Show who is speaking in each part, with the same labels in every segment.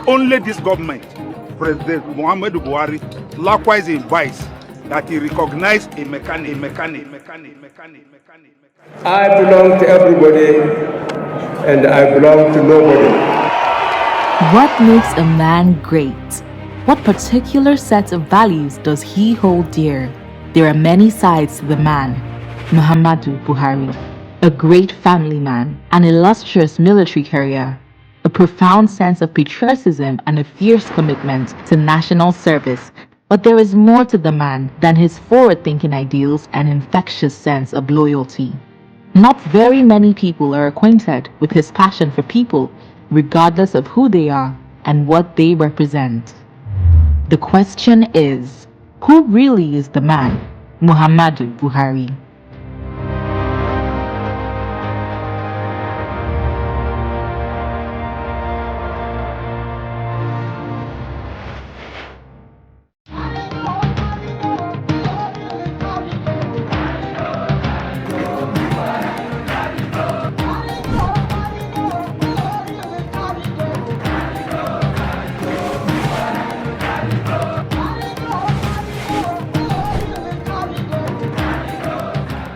Speaker 1: only this government, President Muhammadu Buhari, likewise invites that he recognize a mechanic.
Speaker 2: I belong to everybody and I belong to nobody.
Speaker 3: What makes a man great? What particular set of values does he hold dear? There are many sides to the man, Muhammadu Buhari. A great family man, an illustrious military career, a profound sense of patriotism and a fierce commitment to national service. But there is more to the man than his forward-thinking ideals and infectious sense of loyalty. Not very many people are acquainted with his passion for people, regardless of who they are and what they represent. The question is, who really is the man, Muhammadu Buhari?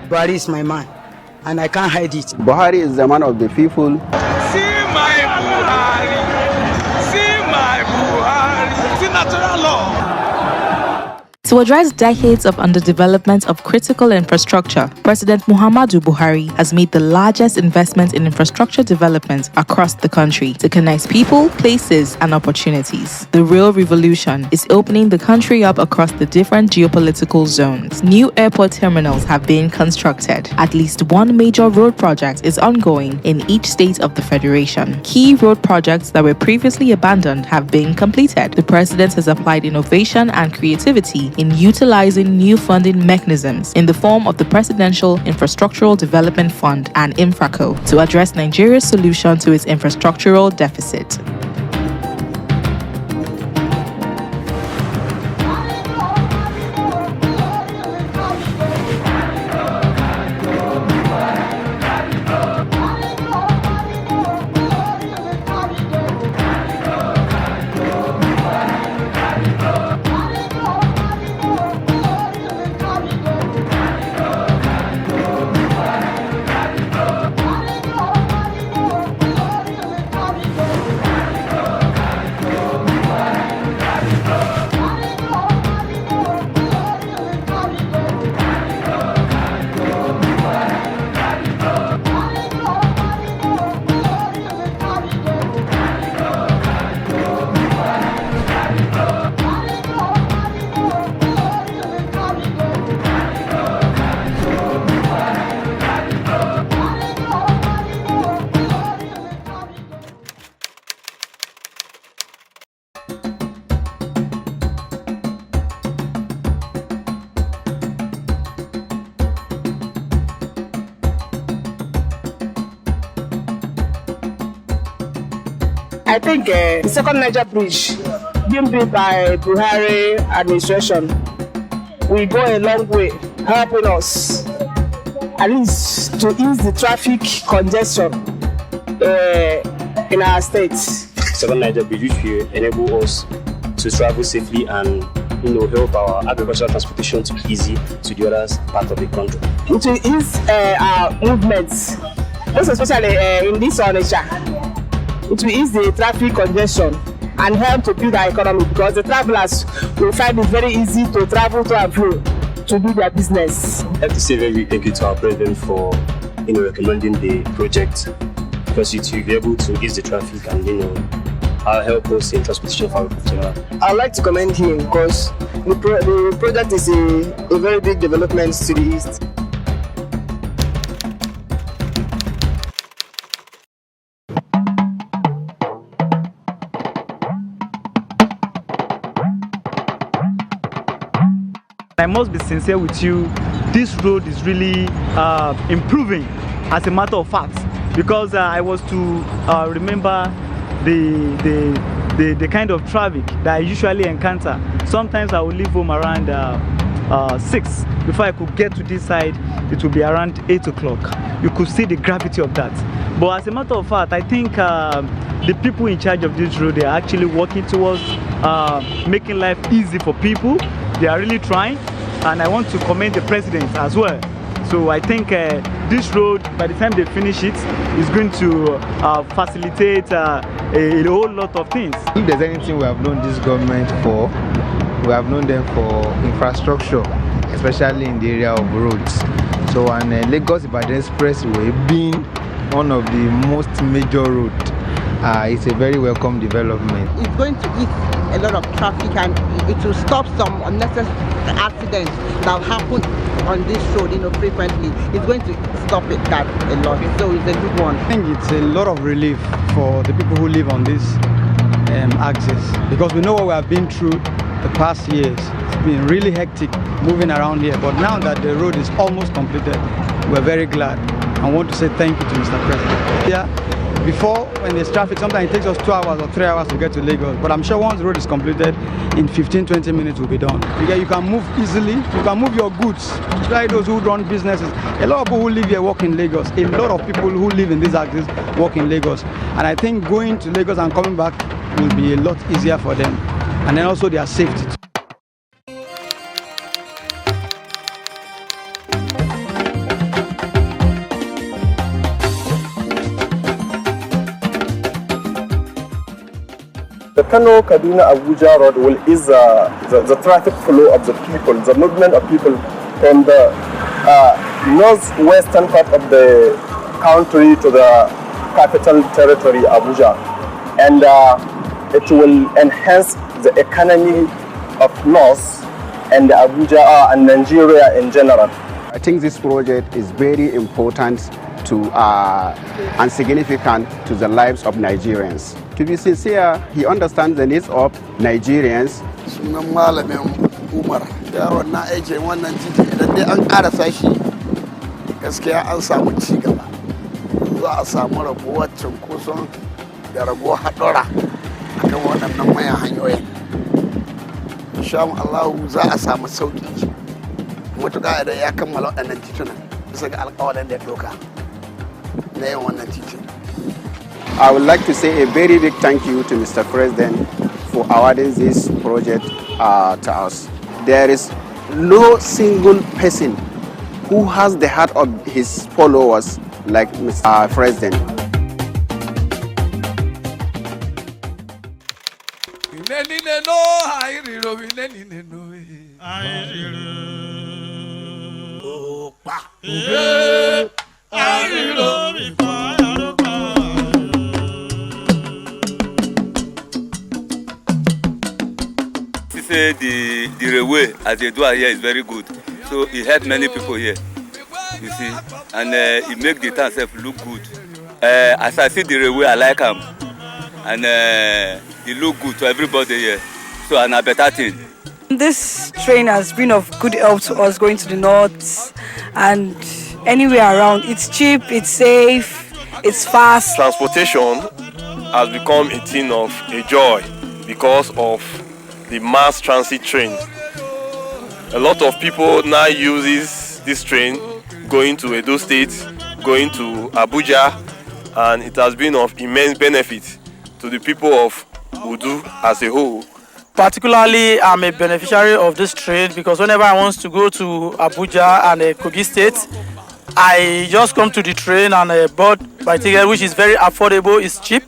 Speaker 4: Buhari is my man, and I can't hide it.
Speaker 5: Buhari is the man of the people.
Speaker 6: See my Buhari, see natural law.
Speaker 3: To address decades of underdevelopment of critical infrastructure, President Muhammadu Buhari has made the largest investment in infrastructure development across the country to connect people, places, and opportunities. The real revolution is opening the country up across the different geopolitical zones. New airport terminals have been constructed. At least one major road project is ongoing in each state of the federation. Key road projects that were previously abandoned have been completed. The president has applied innovation and creativity in utilizing new funding mechanisms in the form of the Presidential Infrastructural Development Fund and Infraco to address Nigeria's solution to its infrastructural deficit.
Speaker 4: I think the second Niger bridge being built by Buhari administration will go a long way helping us at least to ease the traffic congestion in our state.
Speaker 7: Second Niger bridge which will enable us to travel safely and help our agricultural transportation to be easy to the other part of the country.
Speaker 4: It will ease our movements, most especially in this Onitsha. It will ease the traffic congestion and help to build our economy because the travelers will find it very easy to travel to and fro to do their business.
Speaker 7: I have to say very thank you to our president for recommending the project because it will be able to ease the traffic and help us in transportation for agriculture.
Speaker 4: I'd like to commend him because the project is a very big development to the east.
Speaker 8: I must be sincere with you, this road is really improving as a matter of fact, because I was to remember the kind of traffic that I usually encounter. Sometimes I will leave home around 6. Before I could get to this side, it will be around 8 o'clock. You could see the gravity of that. But as a matter of fact, I think the people in charge of this road, they are actually working towards making life easy for people. They are really trying, and I want to commend the president as well. So I think this road, by the time they finish it, is going to facilitate a whole lot of things.
Speaker 9: If there's anything we have known this government for, we have known them for infrastructure, especially in the area of roads. So Lagos-Ibadan Expressway being one of the most major roads, it's a very welcome development.
Speaker 10: It's going to ease a lot of traffic, and it will stop some unnecessary accidents that happen on this road, frequently. It's going to stop that a lot, so it's a good one.
Speaker 11: I think it's a lot of relief for the people who live on this axis, because we know what we have been through the past years. It's been really hectic moving around here, but now that the road is almost completed, we're very glad. I want to say thank you to Mr. President. Yeah. Before, when there's traffic, sometimes it takes us 2 hours or 3 hours to get to Lagos. But I'm sure once the road is completed, in 15-20 minutes we'll be done. You can move easily, you can move your goods, especially those who run businesses. A lot of people who live here work in Lagos. A lot of people who live in these axis work in Lagos. And I think going to Lagos and coming back will be a lot easier for them. And then also their safety.
Speaker 12: The Kano-Kaduna-Abuja road will ease the traffic flow of the people, the movement of people from the northwestern part of the country to the capital territory, Abuja. And it will enhance the economy of North and Abuja and Nigeria in general.
Speaker 5: I think this project is very important to and significant to the lives of Nigerians. To be sincere, he understands the needs of Nigerians. I would like to say a very big thank you to Mr. President for awarding this project to us. There is no single person who has the heart of his followers like Mr. President.
Speaker 13: Say the railway as they do here is very good, so it helps many people here, you see, and it makes the town itself look good. As I see the railway, I like them, and it look good to everybody here, so and a better thing.
Speaker 14: This train has been of good help to us going to the north and anywhere around. It's cheap, it's safe, it's fast.
Speaker 15: Transportation has become a thing of a joy because of the mass transit train. A lot of people now uses this train going to Edo State, going to Abuja, and it has been of immense benefit to the people of Udu as a whole.
Speaker 16: Particularly, I'm a beneficiary of this train because whenever I want to go to Abuja and Kogi State, I just come to the train and board my ticket, which is very affordable, it's cheap,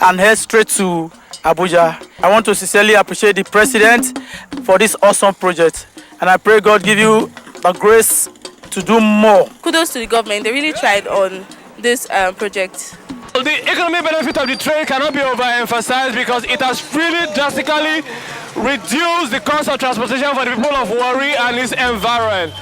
Speaker 16: and head straight to Abuja. I want to sincerely appreciate the president for this awesome project, and I pray God give you the grace to do more.
Speaker 17: Kudos to the government, they really tried on this project.
Speaker 18: The economic benefit of the train cannot be overemphasized because it has really drastically reduced the cost of transportation for the people of Warri and its environment.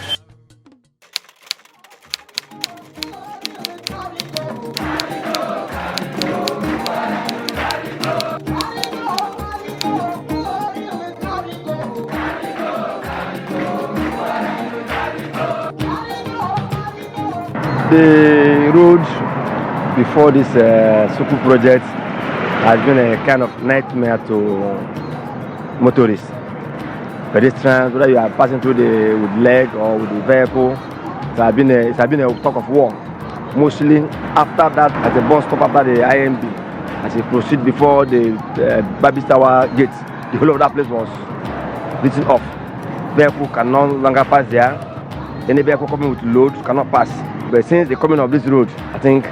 Speaker 19: The road before this Suku project has been a kind of nightmare to motorists, pedestrians, whether you are passing through with leg or with the vehicle. It has been a talk of war. Mostly after that, as a bus stop after the IMB, as he proceed before the Babi Tower gate, the whole of that place was written off. Vehicle can no longer pass there. Any vehicle coming with load cannot pass. But since the coming of this road, I think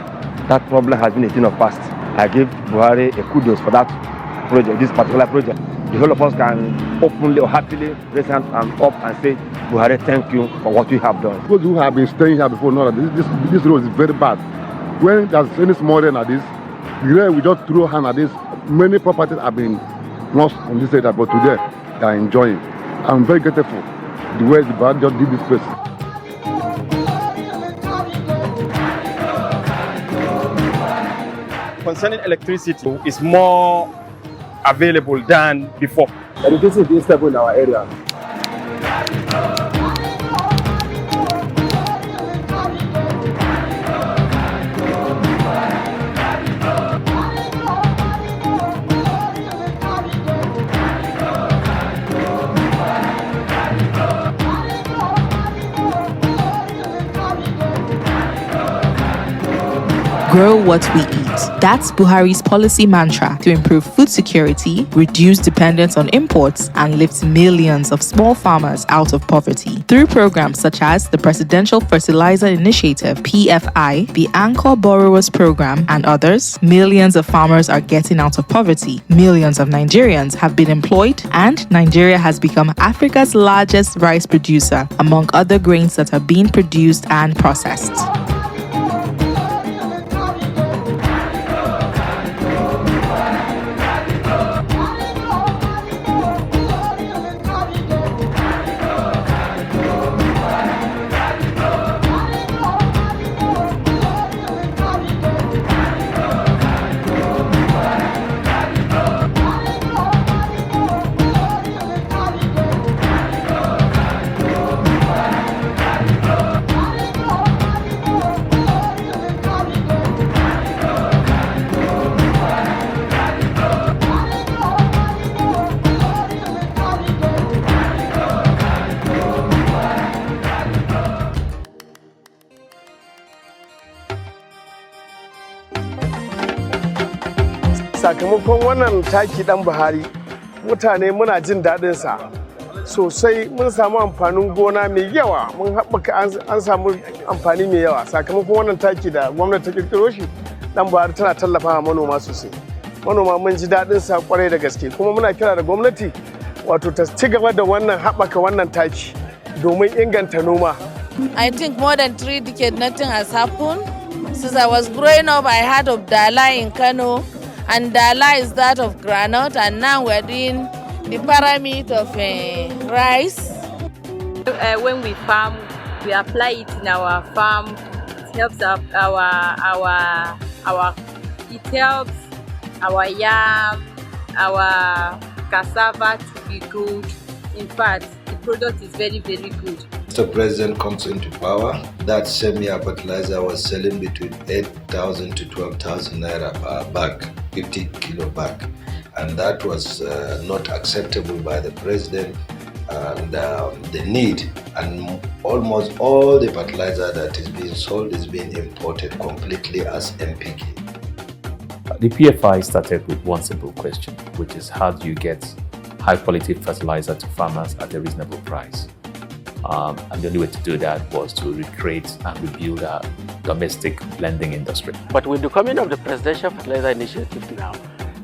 Speaker 19: that problem has been a thing of past. I give Buhari a kudos for that project, this particular project. The whole of us can openly or happily raise hands and up and say, Buhari, thank you for what you have done.
Speaker 20: Those who have been staying here before know that this road is very bad. When there's any small rain like this, the rain we just throw hand at this. Many properties have been lost on this area, but today they are enjoying. I'm very grateful the way the Buhari just did this place.
Speaker 21: Concerning electricity, is more available than before.
Speaker 12: Electricity is stable in our area.
Speaker 3: Grow what we eat. That's Buhari's policy mantra to improve food security, reduce dependence on imports, and lift millions of small farmers out of poverty. Through programs such as the Presidential Fertilizer Initiative, PFI, the Anchor Borrowers Program, and others, millions of farmers are getting out of poverty. Millions of Nigerians have been employed, and Nigeria has become Africa's largest rice producer, among other grains that are being produced and processed.
Speaker 22: Sakamakon wannan taki dan Buhari, mutane muna jin daɗin sa sosai. Mun samu amfanin gona mai yawa, mun haɓaka an samu amfani mai yawa sakamakon wannan taki da gwamnati ta kirkiro shi. Dan Buhari tana tallafawa manoma sosai. Manoma mun ji daɗin sa kwarai da gaske, kuma muna kira da gwamnati wato ta ci gaba da wannan haɓaka wannan taki domin inganta noma.
Speaker 23: I think more than 3 decades nothing has happened. Since I was growing up, I heard of Dala in Kano. And Dala is that of granite, and now we're doing the pyramid of rice.
Speaker 24: When we farm, we apply it in our farm. It helps it helps our yam, our cassava to be good. In fact, the product is very, very good.
Speaker 25: Mr. President comes into power, that semi fertilizer was selling between 8,000 to 12,000 naira per bag, 50 kilo bag, and that was not acceptable by the president. And the need, and almost all the fertilizer that is being sold is being imported completely as MPK.
Speaker 26: The PFI started with one simple question, which is how do you get high quality fertilizer to farmers at a reasonable price? And the only way to do that was to recreate and rebuild our domestic blending industry.
Speaker 27: But with the coming of the Presidential Fertilizer Initiative now,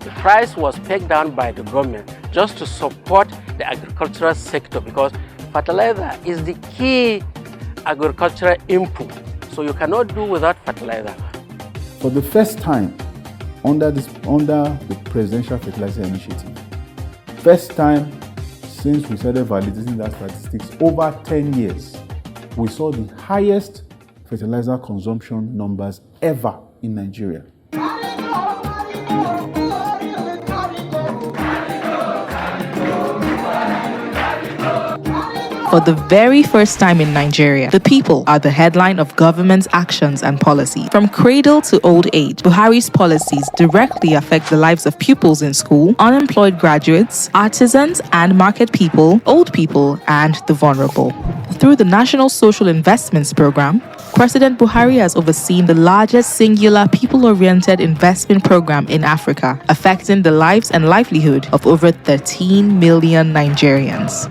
Speaker 27: the price was pegged down by the government just to support the agricultural sector, because fertilizer is the key agricultural input. So you cannot do without fertilizer.
Speaker 28: For the first time under the Presidential Fertilizer Initiative, first time since we started validating that statistics over 10 years, we saw the highest fertilizer consumption numbers ever in Nigeria.
Speaker 3: For the very first time in Nigeria, the people are the headline of government's actions and policy. From cradle to old age, Buhari's policies directly affect the lives of pupils in school, unemployed graduates, artisans and market people, old people, and the vulnerable. Through the National Social Investments Program, President Buhari has overseen the largest singular people-oriented investment program in Africa, affecting the lives and livelihood of over 13 million Nigerians.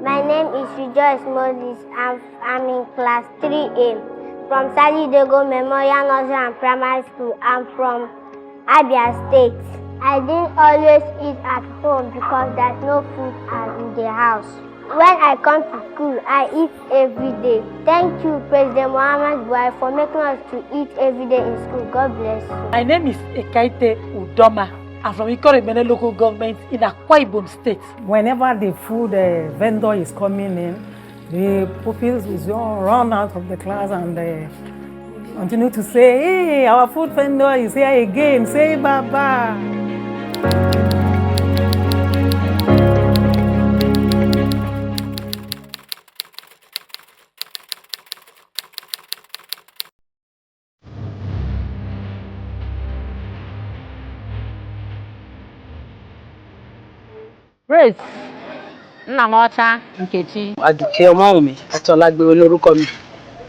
Speaker 1: My name is Rejoice Moses. I'm in class 3A from Salidogo Memorial Nursery and Primary School. I'm from Abia State. I didn't always eat at home because there's no food in the house. When I come to school, I eat every day. Thank you, President Muhammadu Buhari, for making us to eat every day in school. God bless you.
Speaker 2: My name is Ekaite Udoma. I'm from Ikorebene local government in Akwa Ibom State. Whenever the food vendor is coming in, the pupils will run out of the class and continue to say, hey, our food vendor is here again. Say Baba.
Speaker 4: Praise Nnamocha Nkechi.
Speaker 6: Aduke Omawumi, Atolagbe olórúkọ mi.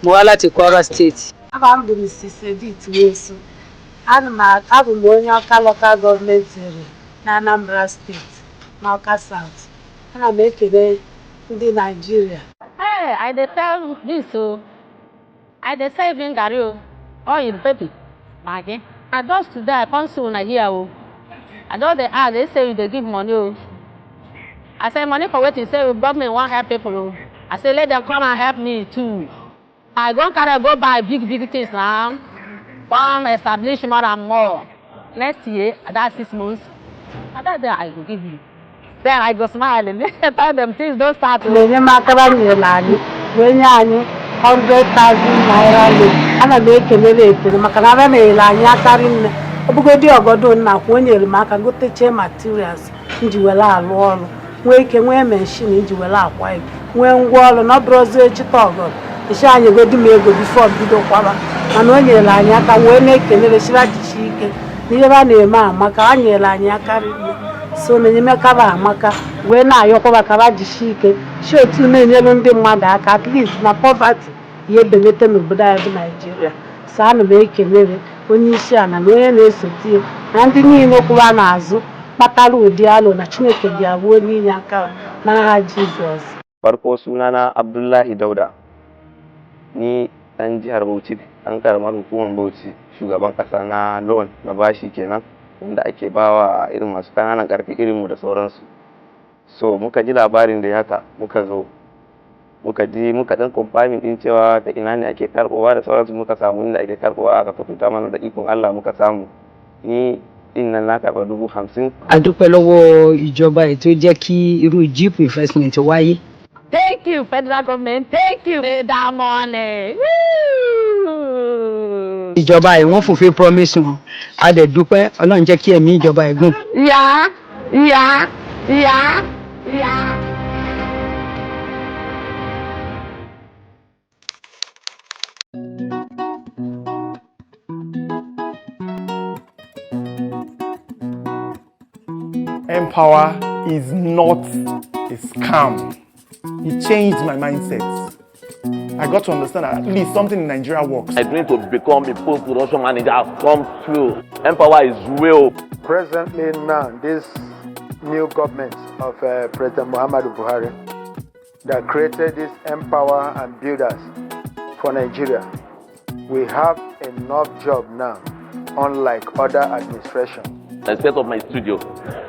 Speaker 6: Mo wá láti Kwara State.
Speaker 4: Aba m bụ Mrs. Edith Nwosu. Abụ m onye Ọka local government area na Anambra State, na Ọka South. Ana m ekele ndị Nigeria. Hey, I dey tell this so. I dey say even garri o, oil pepper, maggi. I just today I come see una here o. I just dey ask, they say you dey give money o. I say money for wetin? Say government wan help people. I say let them come and help me too. I go buy big things now. Come establish more and more. Next year, that's 6 months. And that day I go give you. Then I go smile and tell them things don't start. When you make any 100,000 naira, I'm making it. Makana me la nyakarin. Obugodi ogodo na kwenye maka go teche materials. Njiwela alu ọrụ. Nwee ike nwee machine iji were akwa ibu nwee ngwa ọrụ na ọbụrụzi echita ọgọdụ isi anyị godi m ego bifo bido kwaba mana o nyere anyị aka wee na-ekelere chira jichi ike n'ihe ba na-eme amaka ha nyere anyị aka rinne so na-enyemaka ba amaka wee na-ayọkwaba ka ba jichi ike si otu na-enyere ndị mmadụ aka at least na poverty ihe belete n'obodo anyị bụ Nigeria so ana m ekelere onye isi ala na onye na-esote na ndị niile kwụwa n'azụ kpatara ụdị alụ na Chineke ga-abụ n'inye aka n'agha Jizọs.
Speaker 7: Farko sunana Abdullahi Dauda. Ni dan jihar Bauchi, an karamar hukumar Bauchi, shugaban kasa na loan na bashi kenan wanda ake bawa irin masu kananan karfi irin mu da sauransu. So muka ji labarin da haka muka zo muka dan confirming din cewa ta ina ne ake karbowa da sauransu muka samu inda ake karbowa aka fito mana da ikon Allah muka samu. Ni inna na karba 50,000.
Speaker 6: A dúpẹ́ lọ́wọ́ ìjọba ètò jẹ́ kí irú jeep investment wáyé.
Speaker 4: Thank you, federal government. Thank you for that money.
Speaker 6: Ìjọba ẹ̀ wọ́n fulfill promise wọn. A dẹ̀ dúpẹ́ Ọlọ́run jẹ́ kí ẹ̀mí ìjọba ẹ̀ gùn.
Speaker 4: Yeah.
Speaker 8: Empower is not a scam. It changed my mindset. I got to understand that at least something in Nigeria works.
Speaker 9: My dream to become a post-production manager has come true. Empower is real.
Speaker 22: Presently now, this new government of President Muhammadu Buhari that created this Empower and Builders for Nigeria, we have enough job now, unlike other administrations.
Speaker 9: I set up my studio.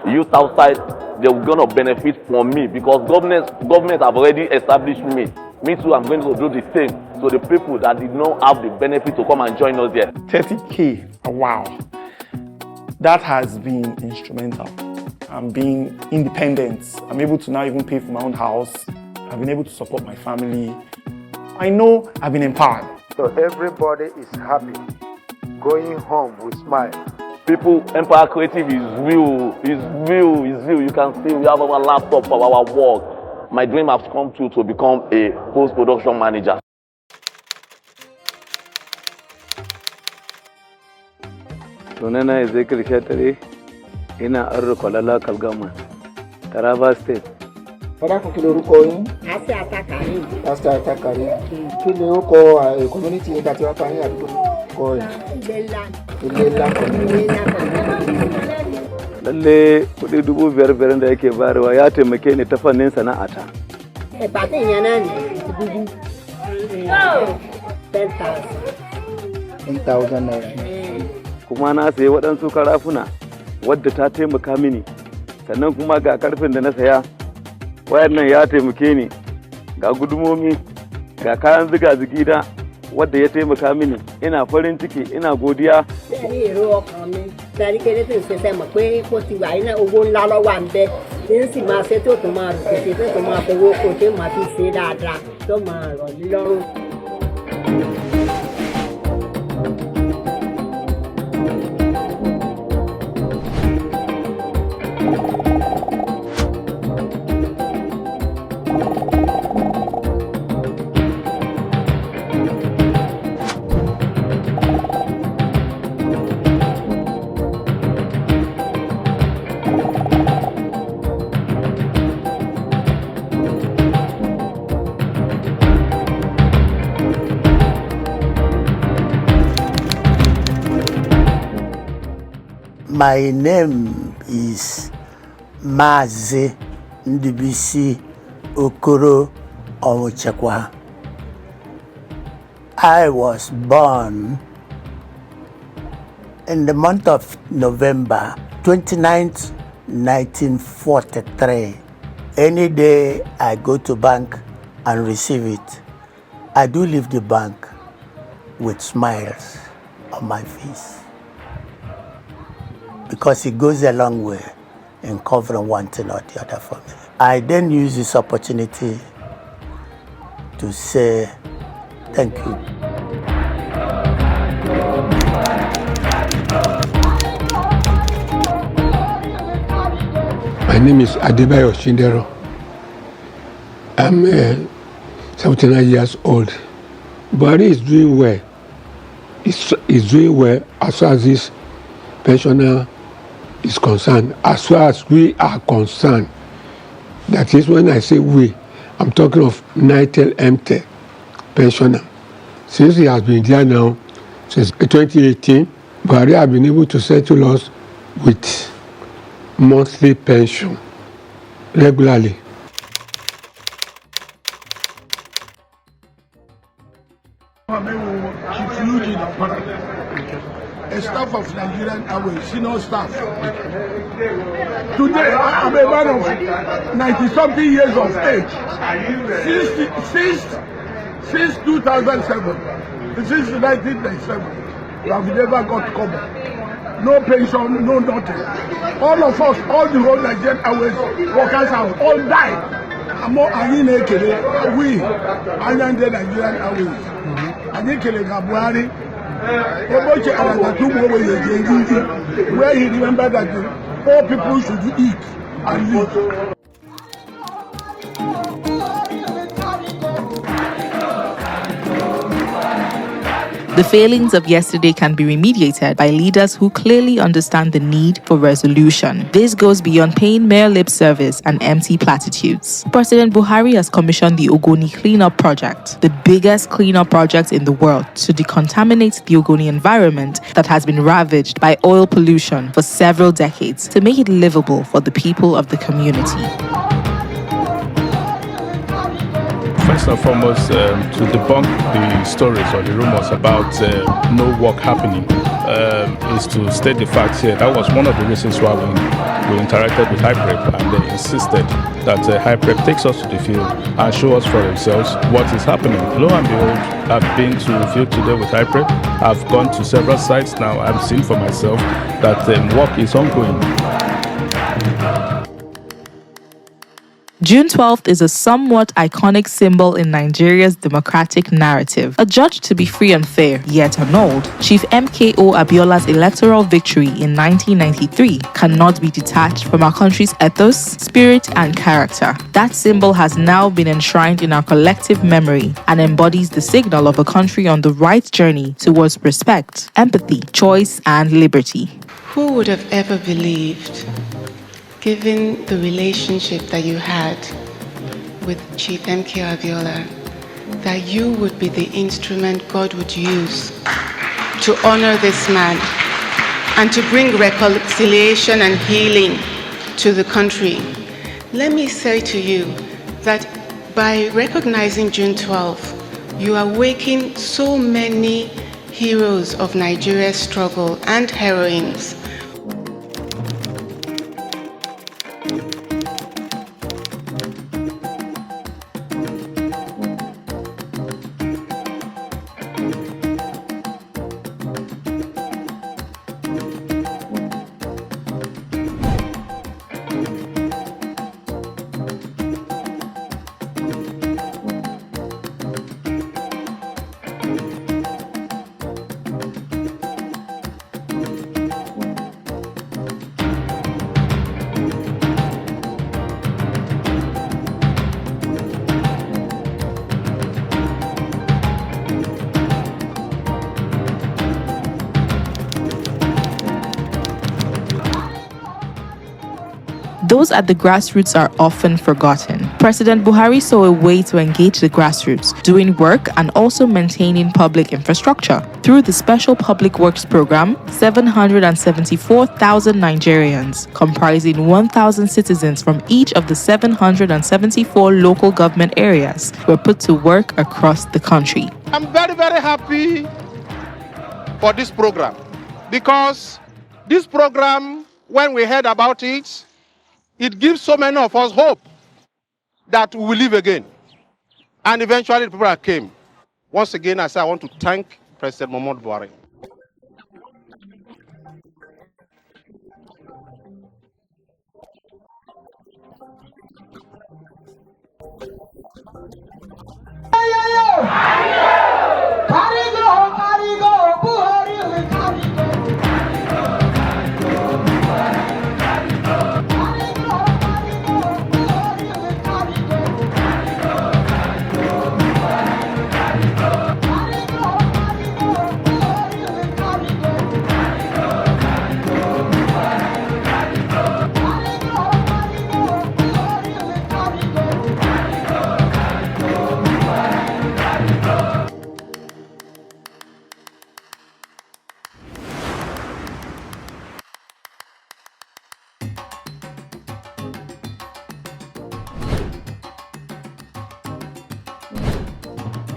Speaker 9: Youth outside, they're gonna benefit from me because government have already established me. Me too, I'm going to do the same. So the people that did not have the benefit to come and join us there.
Speaker 8: 30K, wow. that has been instrumental. I'm being independent. I'm able to now even pay for my own house. I've been able to support my family. I know I've been empowered.
Speaker 5: So everybody is happy, going home with smile.
Speaker 9: People, Empire Creative is real. It's real. It's real. You can see we have our laptop for our work. My dream has come true to become a post-production manager.
Speaker 10: Sunana Ezekiel Shetari, ina Arro Kwalala Kalgama, Taraba State.
Speaker 11: Fọ́dá kò kí lorúkọ yín?
Speaker 1: Àṣẹ àtàkàrí.
Speaker 11: Pásítọ̀ Àtàkàrí. Kí ni ó kọ community yín tàbí wákà yín àdúgbò kọ yín? Ilé ńlá community.
Speaker 10: Lalle kuɗi 5,000 da yake bayarwa ya taimake ni ta fannin sana'ata.
Speaker 1: Ba ta yi yana ne,
Speaker 11: 10,000 naira.
Speaker 10: Kuma na sayi waɗansu karafuna wadda ta taimaka mini. Sannan kuma ga karfin da na saya, wayar nan ya taimake ni. Ga gudumomi, ga kayan ziga-zigi da wadda ya taimaka mini. Ina farin ciki, ina godiya.
Speaker 1: Dari kéré tó ń ṣe sẹ́mọ̀ pé kó ti wà ní owó ńlá lọ́wọ́ à ń bẹ́ tí ń sì máa ṣe tó tó máa rò kèké tó tó máa fowó kó tó máa fi ṣe dáadáa tó máa rọ̀ ní lọ́rùn.
Speaker 13: My name is Mazi Ndubisi Okoro Onwuchekwa. I was born in the month of November 29th, 1943. Any day I go to bank and receive it, I do leave the bank with smiles on my face, because it goes a long way in covering one thing or the other for me. I then use this opportunity to say thank you.
Speaker 14: My name is Adebayo Shindero. I'm 79 years old. Buhari is doing well. He's doing well as far as this pensioner is concerned. As far as we are concerned, that is when I say we, I'm talking of Nitel MT pensioner. Since he has been there now, since 2018, Buhari has been able to settle us with monthly pension regularly.
Speaker 20: A staff of Nigerian Airways, senior staff. Today, I am a man of 90-something years of age. Since 2007, since 1997, we have never got cover. No pension, no nothing. All of us, all the whole Nigerian Airways workers have all died. We, Nigerian Airways, Buhari, where he remembered that all people should eat and live.
Speaker 3: The failings of yesterday can be remediated by leaders who clearly understand the need for resolution. This goes beyond paying mere lip service and empty platitudes. President Buhari has commissioned the Ogoni Cleanup Project, the biggest cleanup project in the world, to decontaminate the Ogoni environment that has been ravaged by oil pollution for several decades, to make it livable for the people of the community.
Speaker 12: first and foremost, to debunk the stories or the rumors about no work happening, is to state the facts here. That was one of the reasons why we interacted with HyPrep, and they insisted that HyPrep takes us to the field and show us for themselves what is happening. Lo and behold, I've been to the field today with HyPrep. I've gone to several sites now. I've seen for myself that work is ongoing.
Speaker 3: June 12th is a somewhat iconic symbol in Nigeria's democratic narrative. Adjudged to be free and fair, yet annulled, Chief MKO Abiola's electoral victory in 1993 cannot be detached from our country's ethos, spirit, and character. That symbol has now been enshrined in our collective memory and embodies the signal of a country on the right journey towards respect, empathy, choice, and liberty.
Speaker 15: Who would have ever believed, given the relationship that you had with Chief MK Abiola, that you would be the instrument God would use to honor this man and to bring reconciliation and healing to the country? Let me say to you that by recognizing June 12th, you are waking so many heroes of Nigeria's struggle and heroines.
Speaker 3: Those at the grassroots are often forgotten. President Buhari saw a way to engage the grassroots, doing work and also maintaining public infrastructure. Through the Special Public Works Program, 774,000 Nigerians, comprising 1,000 citizens from each of the 774 local government areas, were put to work across the country.
Speaker 16: I'm very, very happy for this program, because this program, when we heard about it, it gives so many of us hope that we will live again. And eventually the people came. Once again, I say I want to thank President Muhammadu Buhari.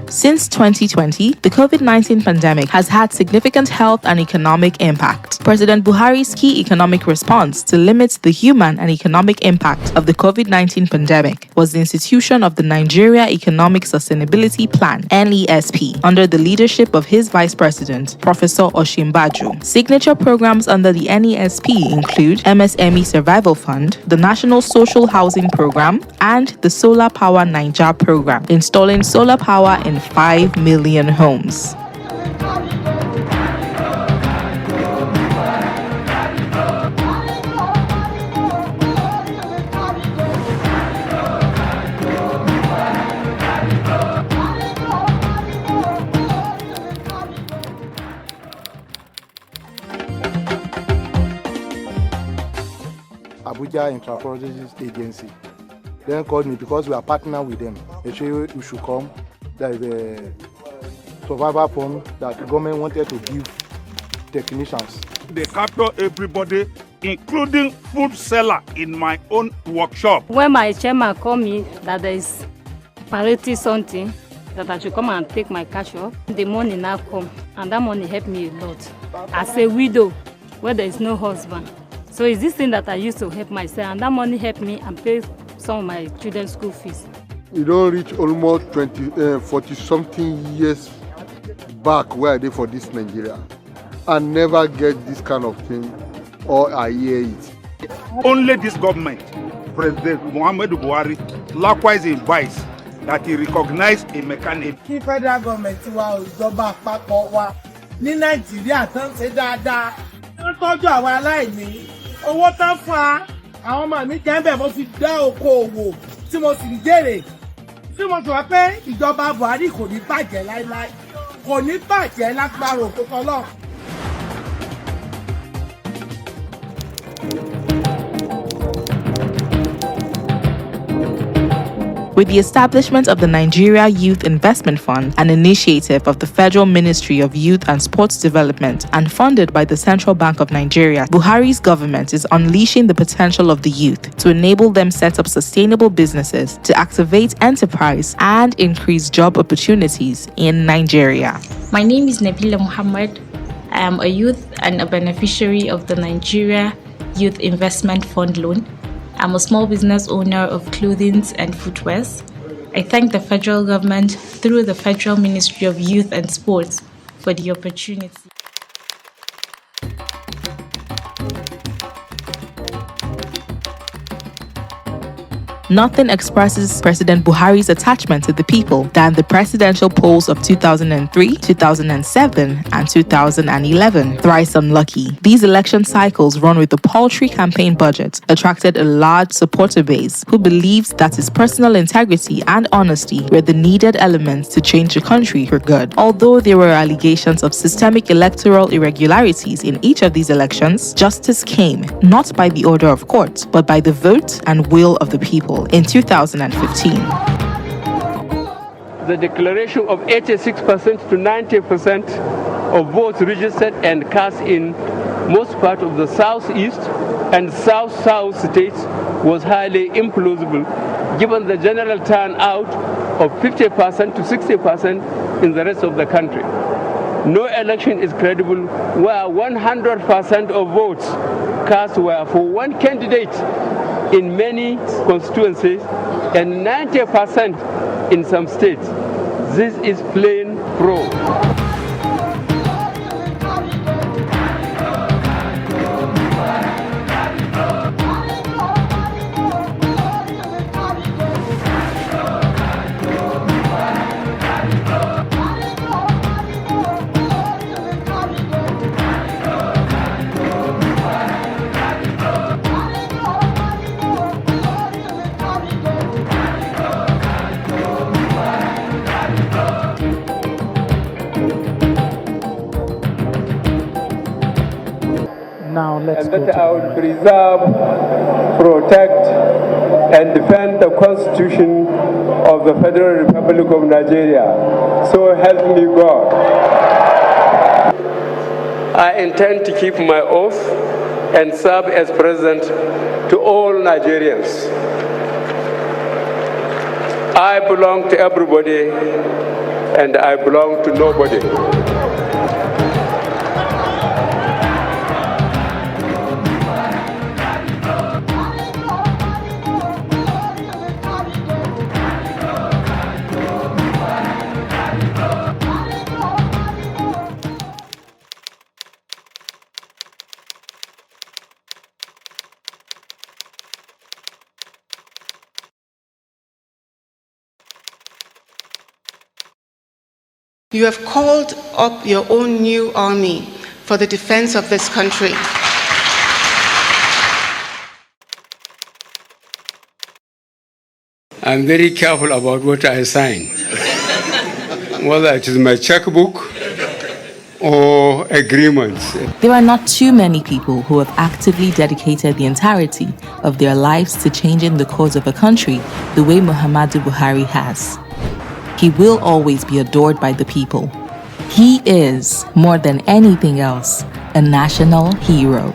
Speaker 3: Since 2020, the COVID-19 pandemic has had significant health and economic impact. President Buhari's key economic response to limit the human and economic impact of the COVID-19 pandemic was the institution of the Nigeria Economic Sustainability Plan, NESP, under the leadership of his Vice President, Professor Oshimbaju. Signature programs under the NESP include MSME Survival Fund, the National Social Housing Program, and the Solar Power Naija program, installing solar power in 5 million homes.
Speaker 11: Abuja Intra-Project Agency then called me because we are partner with them. They said we should come. There is a survival fund that the government wanted to give technicians.
Speaker 17: They capture everybody, including food seller in my own workshop.
Speaker 18: When my chairman called me that there is operating something that I should come and take my cash off. The money now come, and that money helped me a lot. As a widow, where there is no husband. So it's this thing that I used to help myself, and that money helped me and pay some of my children's school fees.
Speaker 11: You don't reach almost 40 something years back where I did for this Nigeria. I never get this kind of thing, or I hear it.
Speaker 17: Only this government, President Muhammadu Buhari, likewise advised that he recognize a mechanism.
Speaker 19: Kí federal government wa ìjọba àpapọ̀ wa ní Nàìjíríà tán ṣe dáadáa. Wọ́n tọ́jú àwọn aláìní. Owó tán fún wa. Àwọn ọmọ mi jẹ́ bẹ́ẹ̀ mo fi dá okòòwò tí mo sì ń jèrè. Tí mo sọ pé ìjọba Buhari kò ní bàjẹ́ láíláí. Kò ní bàjẹ́ lágbára òkúta Ọlọ́run.
Speaker 3: With the establishment of the Nigeria Youth Investment Fund, an initiative of the Federal Ministry of Youth and Sports Development and funded by the Central Bank of Nigeria, Buhari's government is unleashing the potential of the youth to enable them set up sustainable businesses, to activate enterprise and increase job opportunities in Nigeria.
Speaker 21: My name is Nabila Muhammad. I am a youth and a beneficiary of the Nigeria Youth Investment Fund loan. I'm a small business owner of clothing and footwears. I thank the federal government through the Federal Ministry of Youth and Sports for the opportunity.
Speaker 3: Nothing expresses President Buhari's attachment to the people than the presidential polls of 2003, 2007, and 2011. Thrice unlucky. These election cycles, run with a paltry campaign budget, attracted a large supporter base who believes that his personal integrity and honesty were the needed elements to change the country for good. Although there were allegations of systemic electoral irregularities in each of these elections, justice came, not by the order of court, but by the vote and will of the people in 2015.
Speaker 23: The declaration of 86% to 90% of votes registered and cast in most part of the southeast and south-south states was highly implausible, given the general turnout of 50% to 60% in the rest of the country. No election is credible where 100% of votes cast were for one candidate in many constituencies and 90% in some states. This is plain fraud.
Speaker 19: Now let's
Speaker 23: and that I will preserve, protect, and defend the Constitution of the Federal Republic of Nigeria. So help me God. I intend to keep my oath and serve as president to all Nigerians. I belong to everybody and I belong to nobody.
Speaker 15: You have called up your own new army for the defense of this country.
Speaker 24: I'm very careful about what I sign, whether it is my checkbook or agreements.
Speaker 3: There are not too many people who have actively dedicated the entirety of their lives to changing the course of a country the way Muhammadu Buhari has. He will always be adored by the people. He is, more than anything else, a national hero.